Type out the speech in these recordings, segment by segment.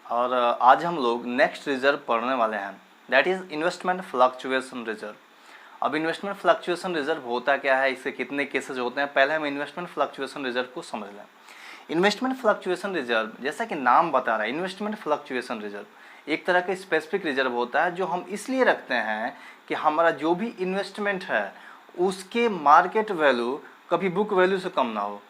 और आज हम लोग नेक्स्ट रिजर्व पढ़ने वाले हैं, that is investment fluctuation reserve. अब इन्वेस्टमेंट फ्लक्चुएशन रिजर्व होता क्या है, इससे कितने केसेस होते हैं, पहले हम इन्वेस्टमेंट फ्लक्चुएशन रिजर्व को समझ लें। इन्वेस्टमेंट फ्लक्चुएशन रिजर्व, जैसा कि नाम बता रहा है, इन्वेस्टमेंट फ्लक्चुएशन रिजर्व एक तरह का स्पेसिफिक रिजर्व होता है जो हम इसलिए रखते हैं कि हमारा जो भी इन्वेस्टमेंट है उसके मार्केट वैल्यू कभी बुक वैल्यू से कम ना हो।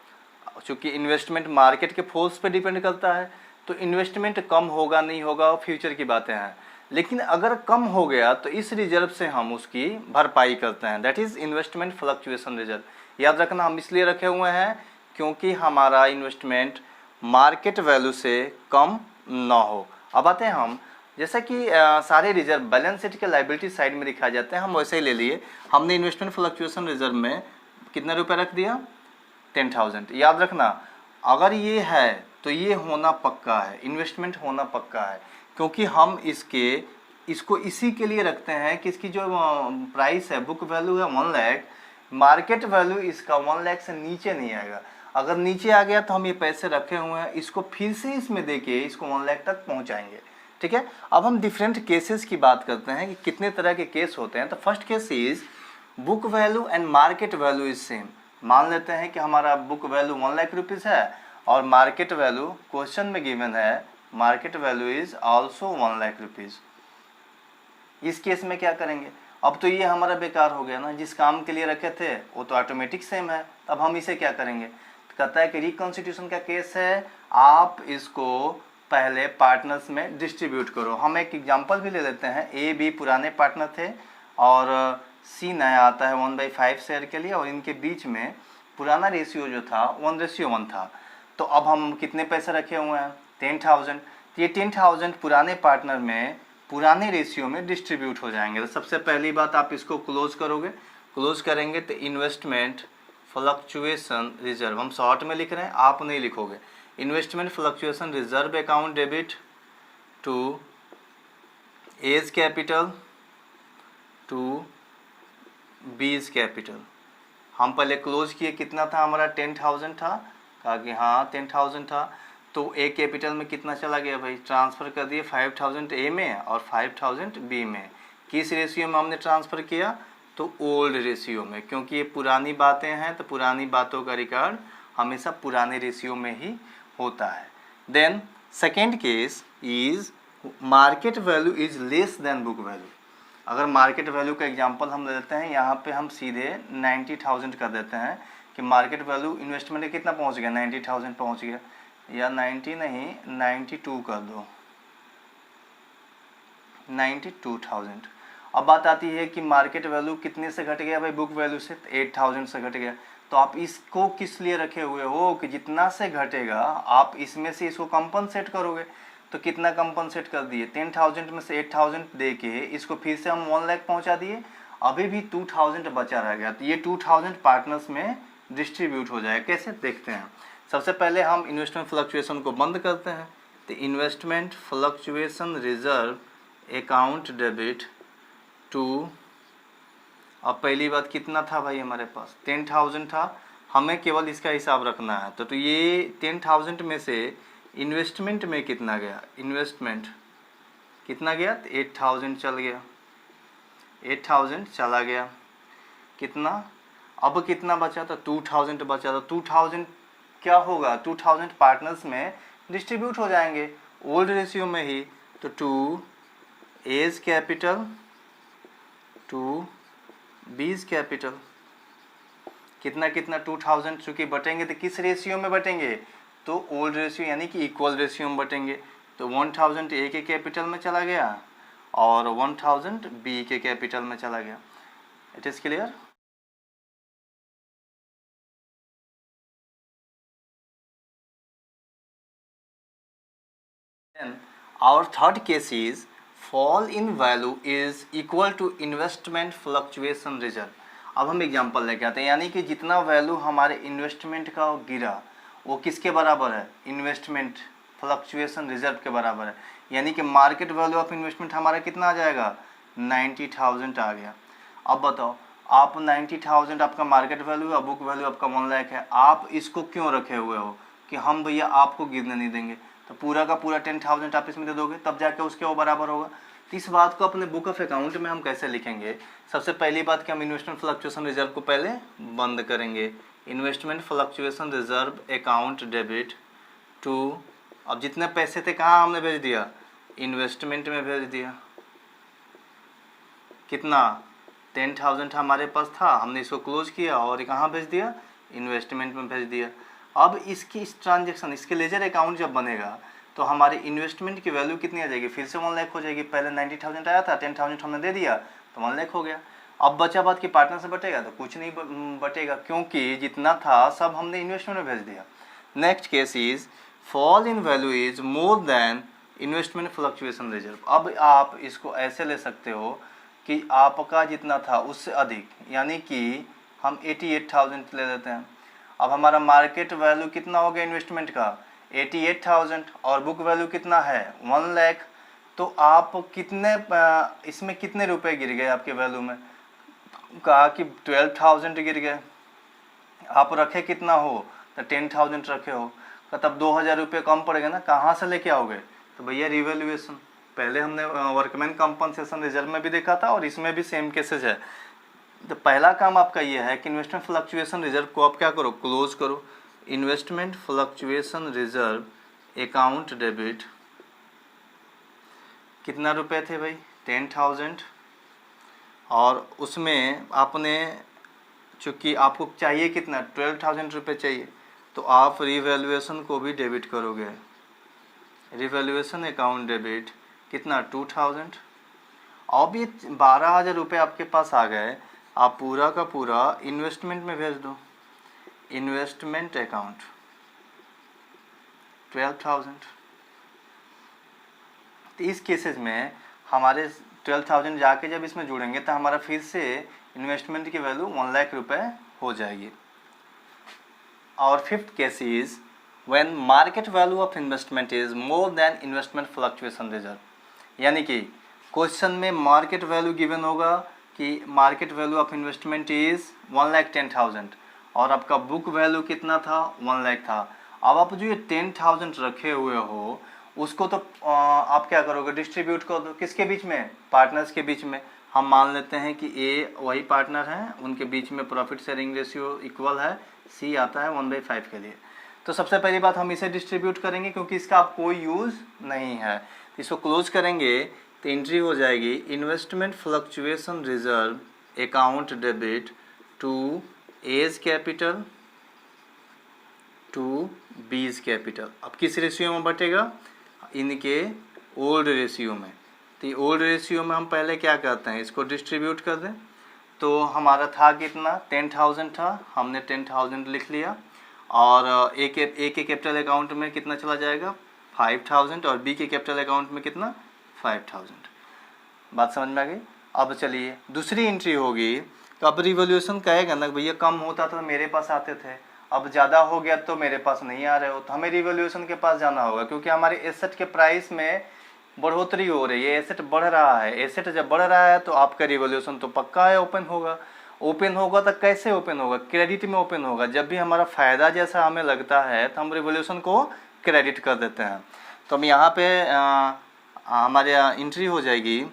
चूँकि इन्वेस्टमेंट मार्केट के फोर्स पे डिपेंड करता है, तो इन्वेस्टमेंट कम होगा नहीं होगा फ्यूचर की बातें हैं, लेकिन अगर कम हो गया तो इस रिजर्व से हम उसकी भरपाई करते हैं, that is investment fluctuation reserve. याद रखना, हम इसलिए रखे हुए हैं क्योंकि हमारा इन्वेस्टमेंट मार्केट वैल्यू से कम ना हो। अब आते हैं हम, जैसा कि सारे रिजर्व बैलेंस शीट के लाइबिलिटी साइड में दिखाए जाते हैं, हम वैसे ही ले लिए। हमने इन्वेस्टमेंट फ्लक्चुएशन रिजर्व में कितना रुपये रख दिया, 10,000। याद रखना, अगर ये है तो ये होना पक्का है, इन्वेस्टमेंट होना पक्का है, क्योंकि हम इसको इसी के लिए रखते हैं कि इसकी जो प्राइस है, बुक वैल्यू है 1 लाख, मार्केट वैल्यू इसका 1 लाख से नीचे नहीं आएगा। अगर नीचे आ गया तो हम ये पैसे रखे हुए हैं, इसको फिर से इसमें देके इसको 1 लाख तक पहुंचाएंगे। ठीक है, अब हम डिफरेंट केसेस की बात करते हैं कि कितने तरह के केस होते हैं। तो first case is book value and market value is same. मान लेते हैं कि हमारा बुक वैल्यू 1 लाख रुपीज़ है और मार्केट वैल्यू क्वेश्चन में गिवन है, market value is also 1 lakh rupees. इस केस में क्या करेंगे, अब तो ये हमारा बेकार हो गया ना, जिस काम के लिए रखे थे वो तो ऑटोमेटिक सेम है। अब हम इसे क्या करेंगे, तो कहता है कि रिकॉन्स्टिट्यूशन का केस है, आप इसको पहले पार्टनर्स में डिस्ट्रीब्यूट करो। हम एक एग्जांपल भी ले लेते हैं, ए बी पुराने पार्टनर थे और सी नया आता है 1/5 शेयर के लिए, और इनके बीच में पुराना रेशियो जो था 1:1 था। तो अब हम कितने पैसे रखे हुए हैं, 10,000। तो ये 10,000 पुराने पार्टनर में पुराने रेशियो में डिस्ट्रीब्यूट हो जाएंगे। तो सबसे पहली बात, आप इसको क्लोज करोगे, क्लोज करेंगे तो इन्वेस्टमेंट फ्लक्चुएशन रिजर्व, हम शॉर्ट में लिख रहे हैं, आप नहीं लिखोगे, investment fluctuation reserve account debit to A's capital to B's capital. हम पहले क्लोज किए, कितना था हमारा, 10,000 था, कहा कि हाँ 10,000 था, तो ए कैपिटल में कितना चला गया भाई, ट्रांसफ़र कर दिए 5,000 ए में और 5,000 बी में। किस रेशियो में हमने ट्रांसफ़र किया, तो ओल्ड रेशियो में, क्योंकि ये पुरानी बातें हैं तो पुरानी बातों का रिकॉर्ड हमेशा पुराने रेशियो में ही होता है। Then second case is market value is less than book value. अगर मार्केट वैल्यू का एग्जांपल हम ले लेते हैं, यहाँ पे हम सीधे 90,000 कर देते हैं कि मार्केट वैल्यू इन्वेस्टमेंट में कितना पहुँच गया, 90,000 पहुँच गया, या 90 नहीं 92 कर दो, 92,000। अब बात आती है कि मार्केट वैल्यू कितने से घट गया भाई, बुक वैल्यू से, 8,000 से घट गया। तो आप इसको किस लिए रखे हुए हो कि जितना से घटेगा आप इसमें से इसको कंपनसेट करोगे। तो कितना कंपनसेट कर दिए, 10,000 में से 8,000 दे के इसको फिर से हम 1 लाख पहुंचा दिए, अभी भी 2,000 बचा रह गया। तो ये 2,000 पार्टनर्स में डिस्ट्रीब्यूट हो जाए, कैसे देखते हैं। सबसे पहले हम इन्वेस्टमेंट फ्लक्चुएशन को बंद करते हैं, तो investment fluctuation reserve account debit to, अब पहली बात कितना था भाई हमारे पास, 10,000 था, हमें केवल इसका हिसाब रखना है। तो ये 10,000 में से इन्वेस्टमेंट में कितना गया, इन्वेस्टमेंट कितना गया, तो 8,000 चल गया, 8,000 चला गया, कितना, अब कितना बचा, तो 2,000 बचा। तो 2,000 क्या होगा, 2,000 पार्टनर्स में डिस्ट्रीब्यूट हो जाएंगे ओल्ड रेशियो में ही। तो to A's capital to B's capital, कितना कितना 2,000, चूँकि बटेंगे तो किस रेशियो में बटेंगे, तो ओल्ड रेशियो यानी कि इक्वल रेशियो में बटेंगे। तो 1,000 ए के कैपिटल में चला गया और 1,000 बी के कैपिटल में चला गया। It is clear. Then our third case is fall in value is equal to investment fluctuation reserve. अब हम एग्जांपल लेके आते हैं, यानी कि जितना वैल्यू हमारे इन्वेस्टमेंट का गिरा वो किसके बराबर है, इन्वेस्टमेंट फ्लक्चुएशन रिजर्व के बराबर है। यानी कि मार्केट वैल्यू ऑफ इन्वेस्टमेंट हमारा कितना आ जाएगा, 90,000 आ गया। अब बताओ, आप 90,000 आपका मार्केट वैल्यू है, बुक वैल्यू आपका 1 लाख है, आप इसको क्यों रखे हुए हो कि हम भैया आपको गिरने नहीं देंगे। तो पूरा का पूरा 10,000 आप इसमें दे दोगे, तब जाके उसके वो बराबर होगा। तो इस बात को अपने बुक ऑफ अकाउंट में हम कैसे लिखेंगे? सबसे पहली बात कि हम इन्वेस्टमेंट फ्लक्चुएशन रिजर्व को पहले बंद करेंगे। Investment fluctuation reserve account debit to, अब जितने पैसे थे कहाँ हमने भेज दिया? इन्वेस्टमेंट में भेज दिया। कितना? 10,000 हमारे पास था, हमने इसको क्लोज किया और कहाँ भेज दिया? इन्वेस्टमेंट में भेज दिया। अब इसकी इस ट्रांजेक्शन, इसके लेजर अकाउंट जब बनेगा तो हमारी इन्वेस्टमेंट की वैल्यू कितनी आ जाएगी? फिर से 1 लाख हो जाएगी। पहले 90,000 आया था, 10,000 हमने दे दिया तो 1 लाख हो गया। अब बचा बात कि पार्टनर से बटेगा तो कुछ नहीं बटेगा, क्योंकि जितना था सब हमने इन्वेस्टमेंट में भेज दिया। Next case is fall in value is more than investment fluctuation reserve. अब आप इसको ऐसे ले सकते हो कि आपका जितना था उससे अधिक, यानी कि हम 88,000 ले लेते हैं। अब हमारा मार्केट वैल्यू कितना हो गया इन्वेस्टमेंट का? 88,000 और बुक वैल्यू कितना है? 1 लाख। तो आप कितने इसमें कितने रुपए गिर गए आपके वैल्यू में? कहा कि 12,000 गिर गए। आप रखे कितना हो? तो 10,000 रखे हो, तब 2,000 रुपये कम पड़ेगा ना। कहाँ से लेके आओगे? तो भैया रिवैल्यूएशन। पहले हमने वर्कमैन कंपनसेशन रिजर्व में भी देखा था और इसमें भी सेम केसेज है। तो पहला काम आपका ये है कि इन्वेस्टमेंट फ्लक्चुएशन रिजर्व को आप क्या करो? क्लोज करो। Investment fluctuation reserve account debit, कितना रुपए थे भाई? 10,000। और उसमें आपने, चूँकि आपको चाहिए कितना? 12,000 रुपये चाहिए, तो आप रिवैल्यूएशन को भी डेबिट करोगे। रिवैल्यूएशन अकाउंट डेबिट कितना? 2,000। अब ये 12,000 रुपये आपके पास आ गए, आप पूरा का पूरा इन्वेस्टमेंट में भेज दो। Investment account 12,000। तो इस केसेस में हमारे 12,000 जाके जब इसमें जुड़ेंगे तो हमारा फिर से इन्वेस्टमेंट की वैल्यू 1 लाख रुपये हो जाएगी। और fifth case is when market value of investment is more than investment fluctuation reserve. यानी कि क्वेश्चन में मार्केट वैल्यू गिवन होगा कि market value of investment is 1,10,000 और आपका बुक वैल्यू कितना था? 1 लाख था। अब आप जो ये 10,000 रखे हुए हो उसको तो आप क्या करोगे? डिस्ट्रीब्यूट कर दो। किसके बीच में? पार्टनर्स के बीच में। हम मान लेते हैं कि ए वही पार्टनर हैं, उनके बीच में प्रॉफिट शेयरिंग रेशियो इक्वल है, सी आता है 1/5 के लिए। तो सबसे पहली बात हम इसे डिस्ट्रीब्यूट करेंगे क्योंकि इसका आप कोई यूज़ नहीं है। इसको क्लोज करेंगे तो एंट्री हो जाएगी investment fluctuation reserve account debit to A's capital to B's capital. अब किस रेशियो में बटेगा? इनके ओल्ड रेशियो में। तो ओल्ड रेशियो में हम पहले क्या करते हैं? इसको डिस्ट्रीब्यूट कर दें। तो हमारा था कितना? 10,000 था, हमने 10,000 लिख लिया। और ए के कैपिटल अकाउंट में कितना चला जाएगा? 5,000 और बी के कैपिटल अकाउंट में कितना? 5,000। बात समझ में आ गई? अब चलिए दूसरी एंट्री होगी। तो अब रिवॉल्यूशन कहेगा ना भैया कम होता तो मेरे पास आते थे, अब ज़्यादा हो गया तो मेरे पास नहीं आ रहे हो, तो हमें रिवॉल्यूशन के पास जाना होगा क्योंकि हमारे एसेट के प्राइस में बढ़ोतरी हो रही है, एसेट बढ़ रहा है। एसेट जब बढ़ रहा है तो आपका रिवॉल्यूशन तो पक्का है ओपन होगा। ओपन होगा तो कैसे ओपन होगा? क्रेडिट में ओपन होगा। जब भी हमारा फ़ायदा जैसा हमें लगता है तो हम रिवॉल्यूशन को क्रेडिट कर देते हैं। तो हम यहाँ पे हमारे एंट्री हो जाएगी